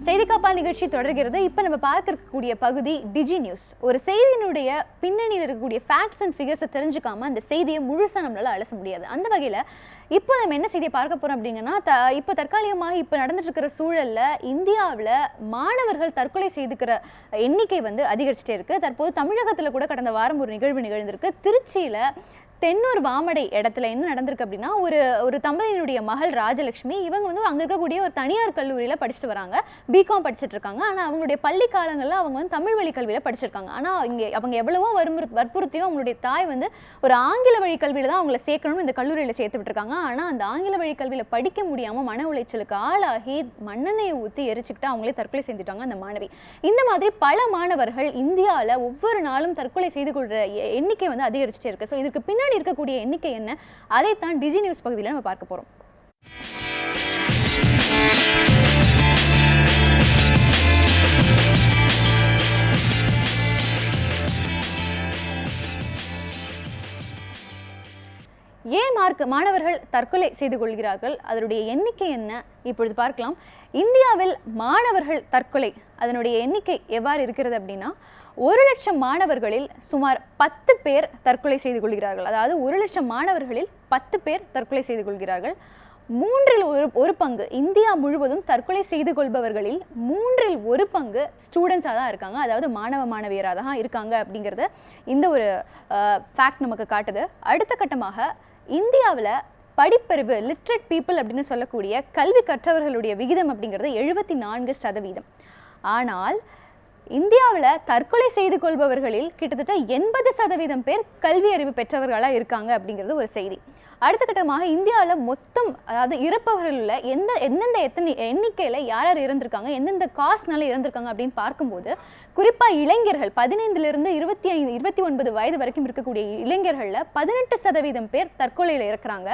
செய்திக்காப்பால் நிகழ்ச்சி தொடர்கிறது. இப்போ நம்ம பார்க்கக்கூடிய பகுதி டிஜி நியூஸ். ஒரு செய்தியினுடைய பின்னணியில் இருக்கக்கூடிய ஃபேக்ட்ஸ் அண்ட் ஃபிகர்ஸை தெரிஞ்சுக்காம அந்த செய்தியை முழுசாக நம்மளால அலச முடியாது. அந்த வகையில் இப்போ நம்ம என்ன செய்தியை பார்க்க போகிறோம் அப்படிங்கன்னா, இப்போ தற்காலிகமாக இப்போ நடந்துட்டு இருக்கிற சூழலில் இந்தியாவில் மாணவர்கள் தற்கொலை செய்துக்கிற எண்ணிக்கை அதிகரிச்சுட்டே இருக்குது. தற்போது தமிழகத்தில் கூட கடந்த வாரம் ஒரு நிகழ்வு நிகழ்ந்திருக்கு. திருச்சியில் தென்னூர் வாமடை இடத்துல என்ன நடந்திருக்கு அப்படின்னா, ஒரு தம்பதியினுடைய மகள் ராஜலட்சுமி இவங்க அங்கே இருக்கக்கூடிய ஒரு தனியார் கல்லூரியில் படிச்சுட்டு வராங்க. பிகாம் படிச்சுட்டு இருக்காங்க. ஆனால் அவங்களுடைய பள்ளி காலங்களில் அவங்க தமிழ் வழி கல்வியில் படிச்சிருக்காங்க. ஆனால் இங்கே அவங்க எவ்வளவோ வற்புறுத்தியும் அவங்களுடைய தாய் ஒரு ஆங்கில வழி கல்வியில் தான் அவங்கள சேர்க்கணும்னு இந்த கல்லூரியில் சேர்த்து விட்டுருக்காங்க. ஆனால் அந்த ஆங்கில வழி கல்வியில் படிக்க முடியாமல் மன உளைச்சலுக்கு ஆளாகி மண்ணெண்ணெயை ஊற்றி எரிச்சுக்கிட்டு அவங்களே தற்கொலை செஞ்சுட்டாங்க அந்த மாணவி. இந்த மாதிரி பல மாணவர்கள் இந்தியாவில் ஒவ்வொரு நாளும் தற்கொலை செய்து கொள்கிற எண்ணிக்கை அதிகரிச்சுட்டே இருக்கு. ஸோ இதுக்கு பின்னாடி இருக்கக்கூடிய எண்ணிக்கை என்ன, அதைத்தான் டிஜி நியூஸ் பகுதியில் நம்ம பார்க்க போறோம். ஏன் மாணவர்கள் தற்கொலை செய்து கொள்கிறார்கள், அதனுடைய எண்ணிக்கை என்ன, இப்பொழுது பார்க்கலாம். இந்தியாவில் மாணவர்கள் தற்கொலை அதனுடைய எண்ணிக்கை எவ்வாறு இருக்கிறது அப்படின்னா, 1,00,000 மாணவர்களில் சுமார் 10 பேர் தற்கொலை செய்து கொள்கிறார்கள். அதாவது 1,00,000 மாணவர்களில் 10 பேர் தற்கொலை செய்து கொள்கிறார்கள். 1/3 பங்கு இந்தியா முழுவதும் தற்கொலை செய்து கொள்பவர்களில் 1/3 பங்கு ஸ்டூடெண்ட்ஸாக தான் இருக்காங்க. அதாவது மாணவியராக தான் இருக்காங்க அப்படிங்கிறத இந்த ஒரு ஃபேக்ட் நமக்கு காட்டுது. அடுத்த கட்டமாக இந்தியாவில் படிப்பறிவு லிட்ரேட் பீப்புள் அப்படின்னு சொல்லக்கூடிய கல்வி கற்றவர்களுடைய விகிதம் அப்படிங்கிறது 74%. ஆனால் இந்தியாவில் தற்கொலை செய்து கொள்பவர்களில் கிட்டத்தட்ட 80% பேர் கல்வி அறிவு பெற்றவர்களாக இருக்காங்க அப்படிங்கிறது ஒரு செய்தி. அடுத்த கட்டமாக இந்தியாவில் மொத்தம், அதாவது இறப்பவர்களில் எந்தெந்த எண்ணிக்கையில் யார் இறந்திருக்காங்க, எந்தெந்த காஸ்னால இறந்திருக்காங்க அப்படின்னு பார்க்கும்போது, குறிப்பாக இளைஞர்கள் 15லிருந்து 29 வயது வரைக்கும் இருக்கக்கூடிய இளைஞர்களில் 18% பேர் தற்கொலையில் இறக்குறாங்க.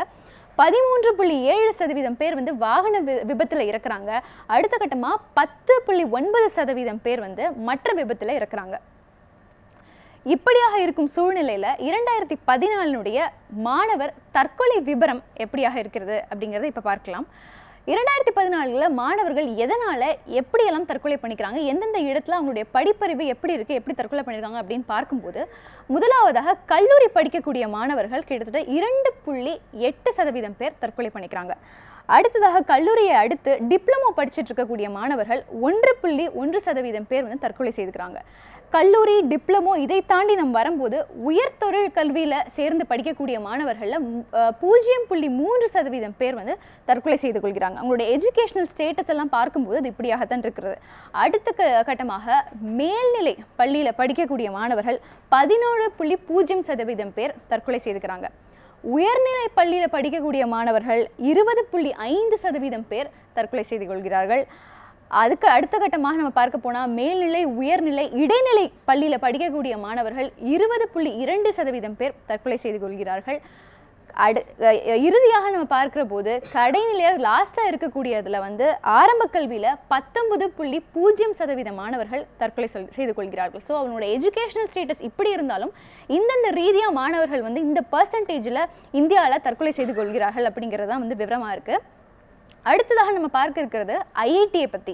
13.7% பேர் வாகன விபத்தில் இறக்குறாங்க. அடுத்த கட்டமாக 10.9% பேர் மற்ற விபத்தில் இறக்குறாங்க. இப்படியாக இருக்கும் சூழ்நிலையில் 2014 மாணவர் தற்கொலை விபரம் எப்படியாக இருக்கிறது அப்படிங்கிறத இப்போ பார்க்கலாம். 2014 மாணவர்கள் எதனால் எப்படியெல்லாம் தற்கொலை பண்ணிக்கிறாங்க, எந்தெந்த இடத்துல அவங்களுடைய படிப்பறிவு எப்படி இருக்குது, எப்படி தற்கொலை பண்ணியிருக்காங்க அப்படின்னு பார்க்கும்போது, முதலாவதாக கல்லூரி படிக்கக்கூடிய மாணவர்கள் கிட்டத்தட்ட 2.8% பேர் தற்கொலை பண்ணிக்கிறாங்க. அடுத்ததாக கல்லூரியை அடுத்து டிப்ளமோ படிச்சுட்டு இருக்கக்கூடிய மாணவர்கள் 1.1% பேர் தற்கொலை செய்துக்கிறாங்க. கல்லூரி டிப்ளமோ இதை தாண்டி நம்ம வரும்போது உயர்தொழில் கல்வியில் சேர்ந்து படிக்கக்கூடிய மாணவர்களில் 0.3% பேர் தற்கொலை செய்து கொள்கிறாங்க. அவங்களுடைய எஜுகேஷனல் ஸ்டேட்டஸ் எல்லாம் பார்க்கும்போது அது இப்படியாகத்தான் இருக்கிறது. அடுத்த கட்டமாக மேல்நிலை பள்ளியில் படிக்கக்கூடிய மாணவர்கள் 17.0% பேர் தற்கொலை செய்துக்கிறாங்க. உயர்நிலை பள்ளியில் படிக்கக்கூடிய மாணவர்கள் 20.5% பேர் தற்கொலை செய்து கொள்கிறார்கள். அதுக்கு அடுத்த கட்டமாக நம்ம பார்க்க போனால் மேல்நிலை, உயர்நிலை, இடைநிலை பள்ளியில் படிக்கக்கூடிய மாணவர்கள் 20.2% பேர் தற்கொலை செய்து கொள்கிறார்கள். இறுதியாக நம்ம பார்க்கிற போது கடைநிலையாக லாஸ்ட்டாக இருக்கக்கூடியதில் ஆரம்ப கல்வியில் 19.0% மாணவர்கள் தற்கொலை செய்து கொள்கிறார்கள். ஸோ அவனுடைய எஜுகேஷனல் ஸ்டேட்டஸ் இப்படி இருந்தாலும் இந்தந்த ரீதியாக மாணவர்கள் இந்த பர்சன்டேஜில் இந்தியாவில் தற்கொலை செய்து கொள்கிறார்கள் அப்படிங்கிறது தான் விவரமாக இருக்குது. அடுத்ததாக நம்ம பார்க்க இருக்கிறது ஐஐடியை பற்றி.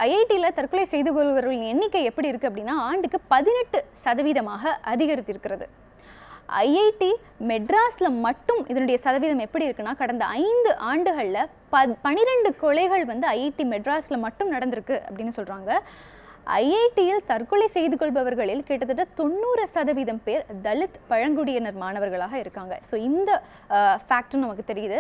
ஐஐடியில் தற்கொலை செய்து கொள்பவர்களின் எண்ணிக்கை எப்படி இருக்குது அப்படின்னா, ஆண்டுக்கு 18% அதிகரித்திருக்கிறது. ஐஐடி மெட்ராஸில் மட்டும் இதனுடைய சதவீதம் எப்படி இருக்குன்னா, கடந்த 5 ஆண்டுகளில் 12 கொலைகள் ஐஐடி மெட்ராஸில் மட்டும் நடந்திருக்கு அப்படின்னு சொல்கிறாங்க. ஐஐடியில் தற்கொலை செய்து கொள்பவர்களில் கிட்டத்தட்ட 90% பேர் தலித் பழங்குடியினர் மாணவர்களாக இருக்காங்க. ஸோ இந்த ஃபேக்டும் நமக்கு தெரியுது.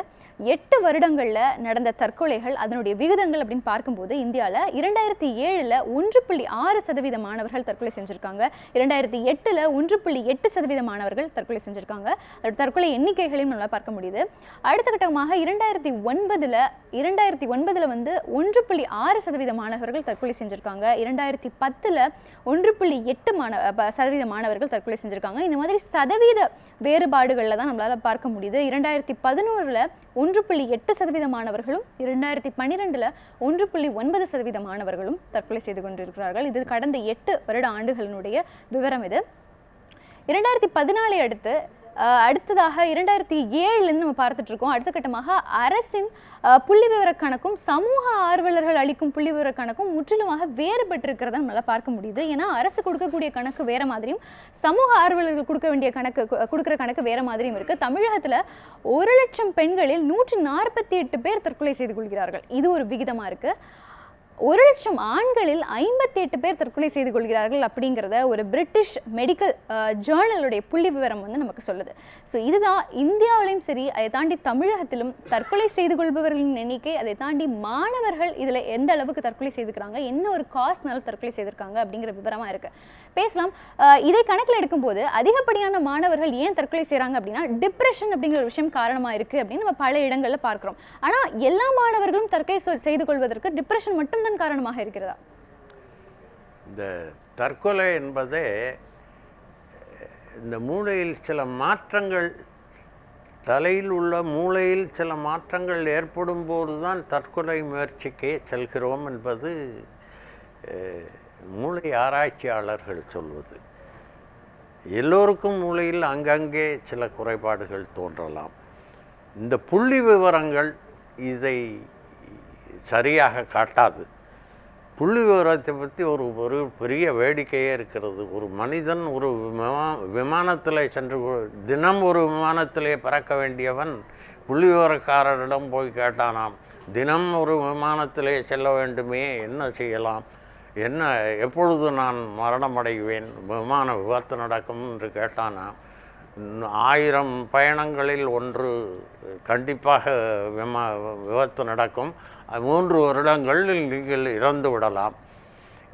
8 வருடங்களில் நடந்த தற்கொலைகள் அதனுடைய விகிதங்கள் அப்படின்னு பார்க்கும்போது இந்தியாவில் 2007 1.6% மாணவர்கள் தற்கொலை செஞ்சுருக்காங்க. 2008 1.8% மாணவர்கள் தற்கொலை செஞ்சுருக்காங்க. அதோட தற்கொலை எண்ணிக்கைகளையும் நல்லா பார்க்க முடியுது. அடுத்த கட்டமாக 2009 1.6% மாணவர்கள் தற்கொலை செஞ்சுருக்காங்க. 2010 1.8% மாணவர்கள் தற்கொலை செஞ்சுருக்காங்க. இந்த மாதிரி சதவீத வேறுபாடுகளில் தான் நம்மளால் பார்க்க முடியுது. 2011 1.8% மாணவர்களும் 2012 1.9% மாணவர்களும் தற்கொலை செய்து கொண்டிருக்கிறார்கள். இது கடந்த 8 வருட ஆண்டுகளினுடைய விவரம். இது 2014 அடுத்து அடுத்ததாக 2007 நம்ம பார்த்துட்டு இருக்கோம். அடுத்த கட்டமாக அரசின் புள்ளி விவர கணக்கும் சமூக ஆர்வலர்கள் அளிக்கும் புள்ளி விவர கணக்கும் முற்றிலுமாக வேறுபட்டிருக்கிறத நம்மளால பார்க்க முடியுது. ஏன்னா அரசு கொடுக்கக்கூடிய கணக்கு வேற மாதிரியும் சமூக ஆர்வலர்கள் கொடுக்குற கணக்கு வேற மாதிரியும் இருக்கு. தமிழகத்துல 1,00,000 பெண்களில் 148 பேர் தற்கொலை செய்து கொள்கிறார்கள். இது ஒரு விகிதமா இருக்கு. 1,00,000 ஆண்களில் 58 பேர் தற்கொலை செய்து கொள்கிறார்கள் அப்படிங்கிறத ஒரு பிரிட்டிஷ் மெடிக்கல் ஜேர்னலுடைய புள்ளி விவரம் நமக்கு சொல்லுது. ஸோ இதுதான் இந்தியாவிலையும் சரி, அதை தாண்டி தமிழகத்திலும் தற்கொலை செய்து கொள்பவர்களின் எண்ணிக்கை, அதை தாண்டி மாணவர்கள் இதில் எந்த அளவுக்கு தற்கொலை செய்துக்கிறாங்க, என்ன ஒரு காஸ்ட்னால தற்கொலை செய்திருக்காங்க அப்படிங்கிற விவரமாக இருக்கு. பேசலாம். இதை கணக்கில் எடுக்கும்போது அதிகப்படியான மாணவர்கள் ஏன் தற்கொலை செய்கிறாங்க அப்படின்னா டிப்ரெஷன் அப்படிங்கிற ஒரு விஷயம் காரணமாக இருக்குது அப்படின்னு நம்ம பல இடங்களில் பார்க்குறோம். ஆனால் எல்லா மாணவர்களும் தற்கொலை செய்து கொள்வதற்கு டிப்ரெஷன் மட்டும் காரணமாக இருக்கிறதா? இந்த தற்கொலை என்பதே இந்த மூளையில் சில மாற்றங்கள், தலையில் உள்ள மூளையில் சில மாற்றங்கள் ஏற்படும் போதுதான் தற்கொலை முயற்சிக்கே செல்கிறோம் என்பது மூளை ஆராய்ச்சியாளர்கள் சொல்வது. எல்லோருக்கும் மூளையில் அங்கங்கே சில குறைபாடுகள் தோன்றலாம். இந்த புள்ளி விவரங்கள் இதை சரியாக காட்டாது. புள்ளி விவரத்தை பற்றி ஒரு பெரிய வேடிக்கையே இருக்கிறது. ஒரு மனிதன் ஒரு விமானத்தில் சென்று தினம் ஒரு விமானத்திலே பறக்க வேண்டியவன் புள்ளி விவரக்காரரிடம் போய் கேட்டானாம், தினம் ஒரு விமானத்திலே செல்ல வேண்டுமே, என்ன செய்யலாம், என்ன எப்பொழுது நான் மரணமடைவேன், விமான விபத்து நடக்கும் என்று கேட்டானாம். 1000 பயணங்களில் ஒன்று கண்டிப்பாக விபத்து நடக்கும், 3 வருடங்களில் நீங்கள் இறந்து விடலாம்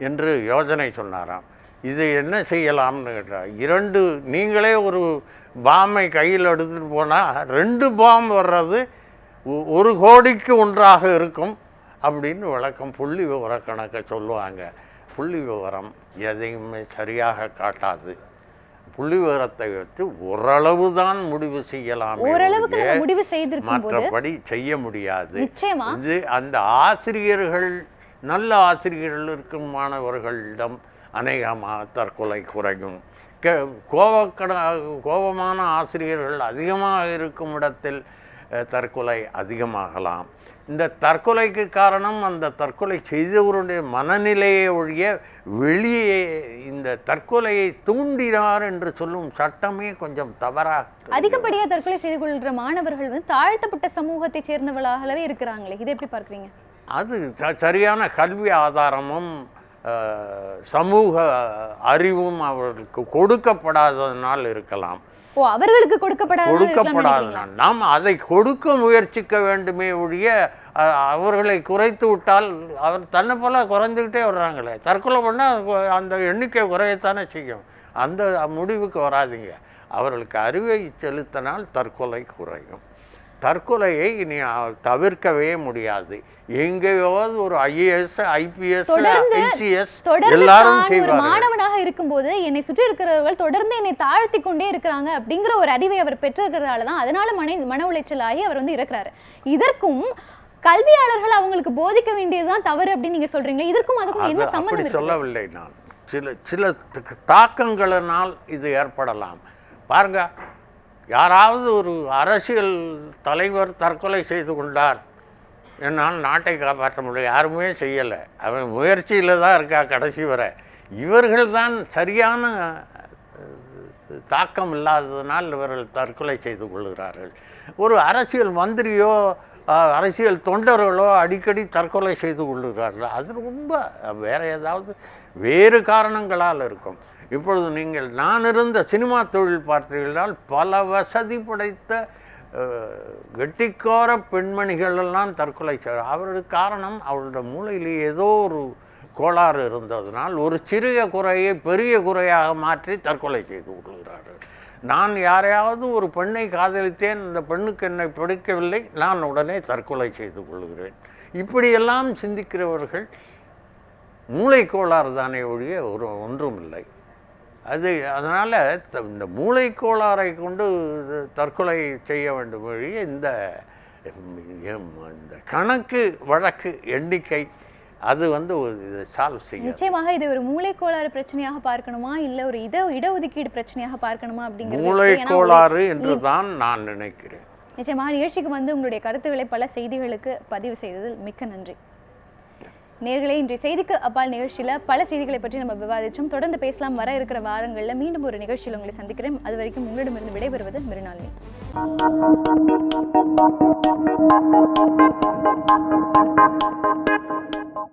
என்று யோசனை சொன்னாராம். இது என்ன செய்யலாம்னு கேட்டார். நீங்களே ஒரு பாமை கையில் எடுத்துகிட்டு போனால் 2 பாம் வர்றது 1 கோடிக்கு ஒன்றாக இருக்கும் அப்படின்னு விளக்கம் புள்ளி விவர கணக்கை சொல்லுவாங்க. புள்ளி விவரம் எதையுமே சரியாக காட்டாது. புள்ளி விவரத்தை வைத்து ஓரளவு தான் முடிவு செய்யலாம், மற்றபடி செய்ய முடியாது. இது அந்த ஆசிரியர்கள், நல்ல ஆசிரியர்கள் இருக்கும் மாணவர்களிடம் அநேகமாக தற்கொலை குறையும். கோபமான ஆசிரியர்கள் அதிகமாக இருக்கும் இடத்தில் தற்கொலை அதிகமாகலாம். இந்த தற்கொலைக்கு காரணம் அந்த தற்கொலை செய்தவருடைய மனநிலையை ஒழிய வெளியே இந்த தற்கொலையை தூண்டினார் என்று சொல்லும் சட்டமே கொஞ்சம் தவறாக. அதிகப்படியாக தற்கொலை செய்து கொள்கிற மாணவர்கள் தாழ்த்தப்பட்ட சமூகத்தை சேர்ந்தவர்களாகவே இருக்கிறாங்களே, இதை எப்படி பார்க்குறீங்க? அது சரியான கல்வி ஆதாரமும் சமூக அறிவும் அவர்களுக்கு கொடுக்கப்படாததனால் இருக்கலாம். அவர்களுக்கு கொடுக்கப்படாதனால் நாம் அதை கொடுக்க முயற்சிக்க வேண்டுமே ஒழிய அவர்களை குறைத்து விட்டால் அவர் தன்னை போல குறைஞ்சிக்கிட்டே வர்றாங்களே. தற்கொலை பண்ணால் அந்த எண்ணிக்கை குறையத்தானே செய்யும். அந்த முடிவுக்கு வராதிங்க. அவர்களுக்கு அறிவை செலுத்தினால் தற்கொலை குறையும். தற்கொலையை இனி தவிர்க்கவே முடியாது. எங்கேயாவது ஒரு IAS, IPS, ICS எல்லாரும் செய்வாங்க. மாணவனாக இருக்கும்போது என்னை சுற்றி இருக்கிறவர்கள் தொடர்ந்து என்னை தாழ்த்தி கொண்டே இருக்கிறாங்க அப்படிங்கிற ஒரு அறிவை அவர் பெற்றிருக்கிறதால தான் அதனால மன உளைச்சல் ஆகி அவர் இருக்கிறாரு. இதற்கும் கல்வியாளர்கள் அவங்களுக்கு போதிக்க வேண்டியதுதான் தவறு அப்படின்னு நீங்க சொல்றீங்க. இதற்கும் அதுக்கும் என்ன சம்பந்தம்? சொல்லவில்லை நான். சில தாக்கங்களினால் இது ஏற்படலாம். பாருங்க, யாராவது ஒரு அரசியல் தலைவர் தற்கொலை செய்து கொண்டார், என்னால் நாட்டை காப்பாற்ற முடியல, யாருமே செய்யலை, அவன் முயற்சியில் தான் இருக்கா கடைசி வரை. இவர்கள் தான் சரியான தாக்கம் இல்லாததனால் இவர்கள் தற்கொலை செய்து கொள்கிறார்கள். ஒரு அரசியல் மந்திரியோ அரசியல் தொண்டர்களோ அடிக்கடி தற்கொலை செய்து கொள்கிறார்கள். அது ரொம்ப வேறு காரணங்களால் இருக்கும். இப்பொழுது நீங்கள் நான் இருந்த சினிமா தொழில் பார்த்தீர்களால் பல வசதி படைத்த கெட்டிக்கார பெண்மணிகளெல்லாம் தற்கொலை செய்கிறார். அவருக்கு காரணம் அவருடைய மூளையில் ஏதோ ஒரு கோளாறு இருந்ததனால் ஒரு சிறிய குறையை பெரிய குறையாக மாற்றி தற்கொலை செய்து கொள்கிறார்கள். நான் யாரையாவது ஒரு பெண்ணை காதலித்தேன், இந்த பெண்ணுக்கு என்னை பிடிக்கவில்லை, நான் உடனே தற்கொலை செய்து கொள்கிறேன். இப்படியெல்லாம் சிந்திக்கிறவர்கள் மூளை கோளாறு தானே ஒழிய ஒன்றும் இல்லை. அதனால் இந்த மூளைக்கோளாறை கொண்டு தற்கொலை செய்ய வேண்டும் வழியே இந்த கணக்கு வழக்கு எண்ணிக்கை அது வந்து இதை சால்வ் செய்யும். நிச்சயமாக இது ஒரு மூளைக்கோளாறு பிரச்சனையாக பார்க்கணுமா இல்ல ஒரு இடஒதுக்கீடு பிரச்சனையாக பார்க்கணுமா அப்படிங்கிறது மூளைக்கோளாறு என்று தான் நான் நினைக்கிறேன். நிச்சயமாக நிகழ்ச்சிக்கு வந்து உங்களுடைய கருத்துக்களை பல செய்திகளுக்கு பதிவு செய்ததில் மிக்க நன்றி. நேர்களே, இன்றைய செய்திக்கு அப்பால் நிகழ்ச்சியில பல செய்திகளை பற்றி நம்ம விவாதிச்சோம். தொடர்ந்து பேசலாம். வர இருக்கிற வாரங்களில் மீண்டும் ஒரு நிகழ்ச்சியில் உங்களை சந்திக்கிறேன். அது வரைக்கும் உங்களிடமிருந்து விடைபெறுவது மிருனாளினி.